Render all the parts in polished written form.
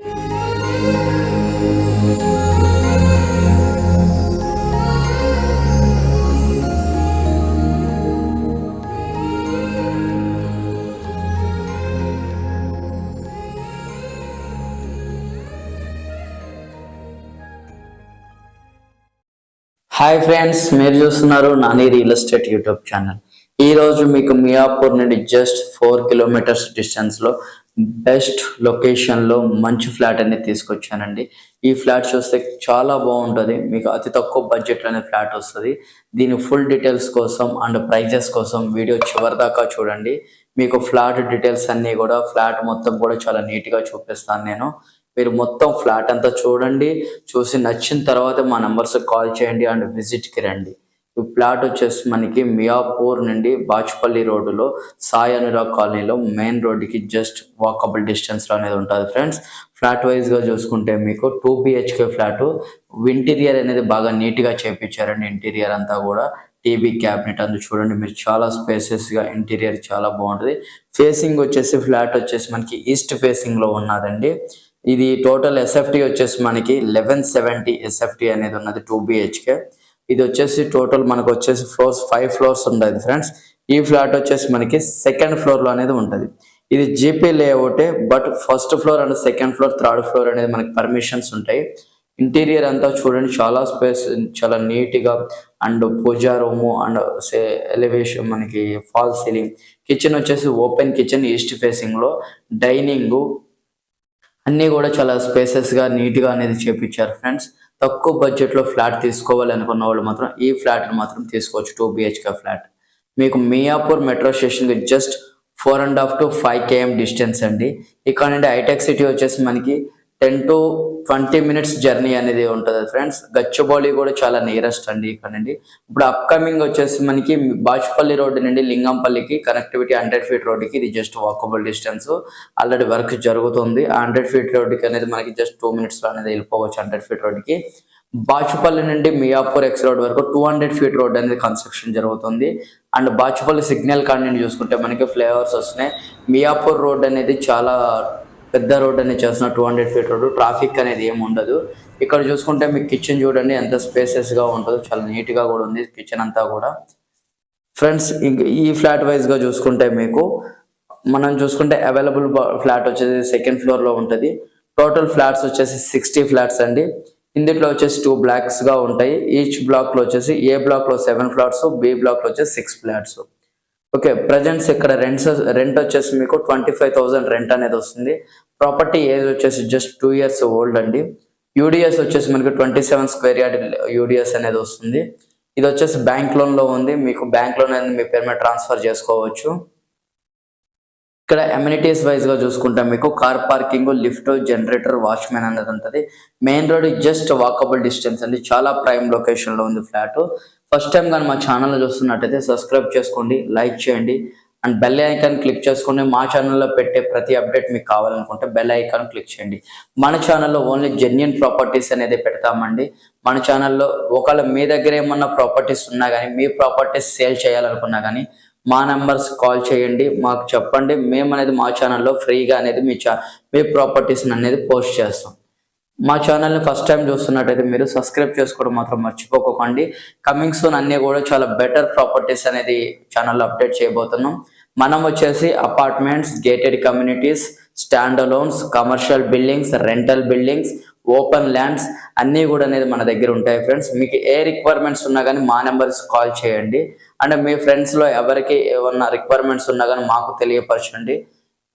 Hi friends, మీరు చూస్తున్నారు Nani real estate YouTube channel. ఈరోజు మీకు మియాపూర్ నుండి జస్ట్ 4 కిలోమీటర్స్ డిస్టెన్స్లో బెస్ట్ లొకేషన్లో మంచి ఫ్లాట్ అనేది తీసుకొచ్చానండి. ఈ ఫ్లాట్ చూస్తే చాలా బాగుంటుంది, మీకు అతి తక్కువ బడ్జెట్లోనే ఫ్లాట్ వస్తుంది. దీని ఫుల్ డీటెయిల్స్ కోసం అండ్ ప్రైజెస్ కోసం వీడియో చివరి దాకా చూడండి. మీకు ఫ్లాట్ డీటెయిల్స్ అన్నీ కూడా, ఫ్లాట్ మొత్తం కూడా చాలా నీట్గా చూపిస్తాను నేను. మీరు మొత్తం ఫ్లాట్ అంతా చూడండి, చూసి నచ్చిన తర్వాత మా నంబర్స్ కాల్ చేయండి అండ్ విజిట్కి రండి. ఈ ఫ్లాట్ వచ్చేసి మనకి మియాపూర్ నుండి బాచుపల్లి రోడ్డులో సాయి అనురాగ్ కాలనీలో మెయిన్ రోడ్డుకి జస్ట్ వాకబుల్ డిస్టెన్స్లో అనేది ఉంటుంది ఫ్రెండ్స్. ఫ్లాట్ వైజ్గా చూసుకుంటే మీకు 2 BHK ఫ్లాటు. ఇంటీరియర్ అనేది బాగా నీట్గా చేయించారండి. ఇంటీరియర్ అంతా కూడా టీవీ క్యాబినెట్ అందు చూడండి మీరు, చాలా స్పేసెస్గా ఇంటీరియర్ చాలా బాగుంటుంది. ఫేసింగ్ వచ్చేసి ఫ్లాట్ వచ్చేసి మనకి ఈస్ట్ ఫేసింగ్లో ఉన్నదండి. ఇది టోటల్ ఎస్ఎఫ్టీ వచ్చేసి మనకి 1170 ఎస్ఎఫ్టీ అనేది ఉన్నది 2 BHK. ఇది వచ్చేసి టోటల్ మనకు వచ్చేసి 5 ఫ్లోర్స్ ఉండదు ఫ్రెండ్స్. ఈ ఫ్లాట్ వచ్చేసి మనకి సెకండ్ ఫ్లోర్లో అనేది ఉంటుంది. ఇది జీపీ లేఅవుటే, but first floor and second floor, third floor అనేది మనకి పర్మిషన్స్ ఉంటాయి. ఇంటీరియర్ అంతా చూడండి, చాలా స్పేస్, చాలా నీట్గా and pooja room and elevation మనకి ఫాల్ సీలింగ్. కిచెన్ వచ్చేసి ఓపెన్ కిచెన్ ఈస్ట్ ఫేసింగ్లో, డైనింగ్ అన్నీ కూడా చాలా స్పేసెస్గా నీట్గా అనేది చేపించారు ఫ్రెండ్స్. తక్కువ బడ్జెట్లో ఫ్లాట్ తీసుకోవాలి అనుకున్న వాళ్ళు మాత్రం ఈ ఫ్లాట్ని మాత్రం తీసుకోవచ్చు. 2 BHK ఫ్లాట్ మీకు మియాపూర్ మెట్రో స్టేషన్కి జస్ట్ 4.5 to 5 km డిస్టెన్స్ అండి. ఇక్కడ నుండి హైటెక్ సిటీ వచ్చేసి మనకి 10 to 20 minutes జర్నీ అనేది ఉంటుంది ఫ్రెండ్స్. గచ్చిబౌలి కూడా చాలా నియరెస్ట్ అండి ఇక్కడ నుండి. ఇప్పుడు అప్కమింగ్ వచ్చేసి మనకి బాచుపల్లి రోడ్డు నుండి లింగంపల్లికి కనెక్టివిటీ 100 feet రోడ్డుకి ఇది just walkable distance. Already work జరుగుతుంది. 100 feet రోడ్డుకి అనేది మనకి జస్ట్ 2 minutes అనేది వెళ్ళిపోవచ్చు 100 feet రోడ్డుకి. బాచుపల్లి నుండి మియాపూర్ ఎక్స్ రోడ్ వరకు 200 feet రోడ్ అనేది కన్స్ట్రక్షన్ జరుగుతుంది. అండ్ బాచుపల్లి సిగ్నల్ కాడిని చూసుకుంటే మనకి ఫ్లైఓవర్స్ వస్తున్నాయి. మియాపూర్ రోడ్ అనేది చాలా పెద్ద రోడ్ అనేది చేస్తున్న 200 feet రోడ్డు. ట్రాఫిక్ అనేది ఏమి ఉండదు. ఇక్కడ చూసుకుంటే మీకు కిచెన్ చూడండి ఎంత స్పేసెస్గా ఉంటుందో, చాలా నీట్గా కూడా ఉంది కిచెన్ అంతా కూడా ఫ్రెండ్స్. ఈ ఫ్లాట్ వైజ్గా చూసుకుంటే మీకు మనం చూసుకుంటే అవైలబుల్ ఫ్లాట్ వచ్చేసి సెకండ్ ఫ్లోర్లో ఉంటుంది. టోటల్ ఫ్లాట్స్ వచ్చేసి 60 ఫ్లాట్స్ అండి. ఇందులో వచ్చేసి 2 బ్లాక్స్గా ఉంటాయి. ఈచ్ బ్లాక్లో వచ్చేసి ఏ బ్లాక్లో 7 ఫ్లాట్స్, బి బ్లాక్లో వచ్చేసి 6 ఫ్లాట్స్. ఓకే, ప్రజెంట్స్ ఇక్కడ రెంట్ వచ్చేసి మీకు 25,000 రెంట్ అనేది వస్తుంది. ప్రాపర్టీ ఏజ్ వచ్చేసి జస్ట్ 2 years ఓల్డ్ అండి. యూడిఎస్ వచ్చేసి మనకి 27 square yard యూడిఎస్ అనేది వస్తుంది. ఇది వచ్చేసి బ్యాంక్ లోన్లో ఉంది. మీకు బ్యాంక్ లోన్ అనేది మీ పేరు మీద ట్రాన్స్ఫర్ చేసుకోవచ్చు. ఇక్కడ అమ్యూనిటీస్ వైజ్గా చూసుకుంటే మీకు car parking, lift, generator, watchman అనేది ఉంటుంది. Main road just walkable distance అండి. చాలా ప్రైమ్ లొకేషన్లో ఉంది ఫ్లాట్. ఫస్ట్ టైం కానీ మా ఛానల్ చూస్తున్నట్టయితే సబ్స్క్రైబ్ చేసుకోండి, లైక్ చేయండి అండ్ బెల్ ఐకాన్ క్లిక్ చేసుకోండి. మా ఛానల్లో పెట్టే ప్రతి అప్డేట్ మీకు కావాలనుకుంటే బెల్ ఐకాన్ క్లిక్ చేయండి. మన ఛానల్లో ఓన్లీ జెన్యూన్ ప్రాపర్టీస్ అనేది పెడతామండి. మన ఛానల్లో ఒకవేళ మీ దగ్గర ఏమన్నా ప్రాపర్టీస్ ఉన్నా కానీ, మీ ప్రాపర్టీస్ సేల్ చేయాలనుకున్నా కానీ మా నెంబర్స్ కాల్ చేయండి, మాకు చెప్పండి. మేము అనేది మా ఛానల్లో ఫ్రీగా అనేది మీ ప్రాపర్టీస్ని అనేది పోస్ట్ చేస్తాం. మా ఛానల్ని ఫస్ట్ టైం చూస్తున్నట్టయితే మీరు సబ్స్క్రైబ్ చేసుకోవడం మాత్రం మర్చిపోకండి. కమింగ్ సూన్ అన్నీ కూడా చాలా బెటర్ ప్రాపర్టీస్ అనేది ఛానల్లో అప్డేట్ చేయబోతున్నాం. మనం వచ్చేసి apartments, gated communities, stand alones, commercial buildings, rental buildings, open lands అన్నీ కూడా అనేది మన దగ్గర ఉంటాయి ఫ్రెండ్స్. మీకు ఏ రిక్వైర్మెంట్స్ ఉన్నా కానీ మా నెంబర్స్ కాల్ చేయండి. అండ్ మీ ఫ్రెండ్స్లో ఎవరికి ఏమన్నా రిక్వైర్మెంట్స్ ఉన్నా కానీ మాకు తెలియపరచండి.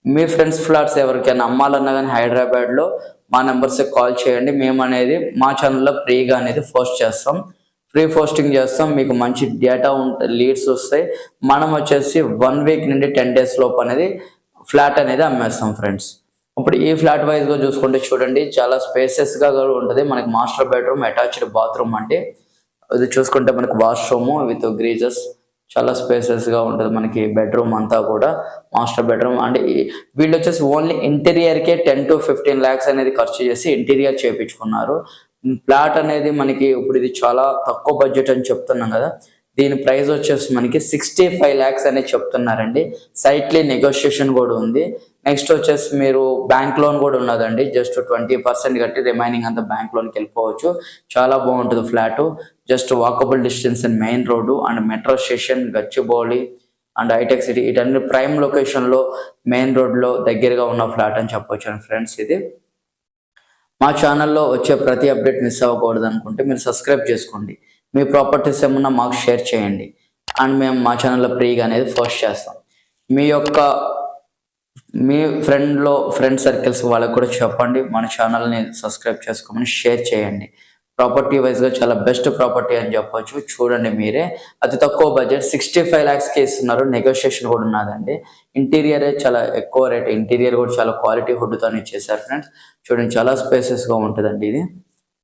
మీ ఫ్రెండ్స్ ఫ్లాట్స్ ఎవరికైనా అమ్మాలన్నా కానీ హైదరాబాద్లో మా నెంబర్స్ కాల్ చేయండి. మేము అనేది మా ఛానల్లో ఫ్రీగా అనేది పోస్ట్ చేస్తాం, ఫ్రీ పోస్టింగ్ చేస్తాం. మీకు మంచి డేటా లీడ్స్ వస్తాయి. మనం వచ్చేసి 1 week నుండి 10 days లోపు అనేది ఫ్లాట్ అనేది అమ్మేస్తాం ఫ్రెండ్స్. ఇప్పుడు ఈ ఫ్లాట్ వైజ్గా చూసుకుంటే చూడండి, చాలా స్పేసెస్గా కూడా ఉంటుంది. మనకి మాస్టర్ బెడ్రూమ్, అటాచ్డ్ బాత్రూమ్ అండి. ఇది చూసుకుంటే మనకి వాష్రూమ్ విత్ గ్రీజెస్, చాలా స్పేసెస్గా ఉంటుంది మనకి బెడ్రూమ్ అంతా కూడా. మాస్టర్ బెడ్రూమ్ అండ్ వీళ్ళు వచ్చేసి ఓన్లీ ఇంటీరియర్కే 10 to 15 lakhs అనేది ఖర్చు చేసి ఇంటీరియర్ చేయించుకున్నారు. ఫ్లాట్ అనేది మనకి ఇప్పుడు ఇది చాలా తక్కువ బడ్జెట్ అని చెప్తున్నాం కదా. దీని ప్రైస్ వచ్చేసి మనకి 65 lakhs అనేది చెప్తున్నారండి. సైట్లీ నెగోషియేషన్ కూడా ఉంది. నెక్స్ట్ వచ్చేసి మీరు బ్యాంక్ లోన్ కూడా ఉన్నదండి. జస్ట్ 20% కట్టి రిమైనింగ్ అంతా బ్యాంక్ లోన్కి వెళ్ళిపోవచ్చు. చాలా బాగుంటుంది flat. Just walkable distance and main road and metro station, Gachibowli and hitech city, ఇటన్ని ప్రైమ్ లొకేషన్లో మెయిన్ రోడ్లో దగ్గరగా ఉన్న ఫ్లాట్ అని చెప్పొచ్చు ఫ్రెండ్స్. ఇది మా ఛానల్లో వచ్చే ప్రతి అప్డేట్ మిస్ అవ్వకూడదు అనుకుంటే మీరు సబ్స్క్రైబ్ చేసుకోండి. మీ ప్రాపర్టీస్ ఏమన్నా మాకు షేర్ చేయండి అండ్ మేము మా ఛానల్లో ఫ్రీగా అనేది పోస్ట్ చేస్తాం. మీ ఫ్రెండ్ సర్కిల్స్ వాళ్ళకి కూడా చెప్పండి, మన ఛానల్ని సబ్స్క్రైబ్ చేసుకోమని షేర్ చేయండి. ప్రాపర్టీ వైజ్గా చాలా బెస్ట్ ప్రాపర్టీ అని చెప్పొచ్చు. చూడండి మీరే, అతి తక్కువ బడ్జెట్ 65 lakhsకి ఇస్తున్నారు. నెగోషియేషన్ కూడా ఉన్నదండి. ఇంటీరియరే చాలా ఎక్కువ రేట్, ఇంటీరియర్ కూడా చాలా క్వాలిటీ వుడ్తో ఇచ్చేసారు ఫ్రెండ్స్. చూడండి చాలా స్పేసెస్గా ఉంటుందండి ఇది.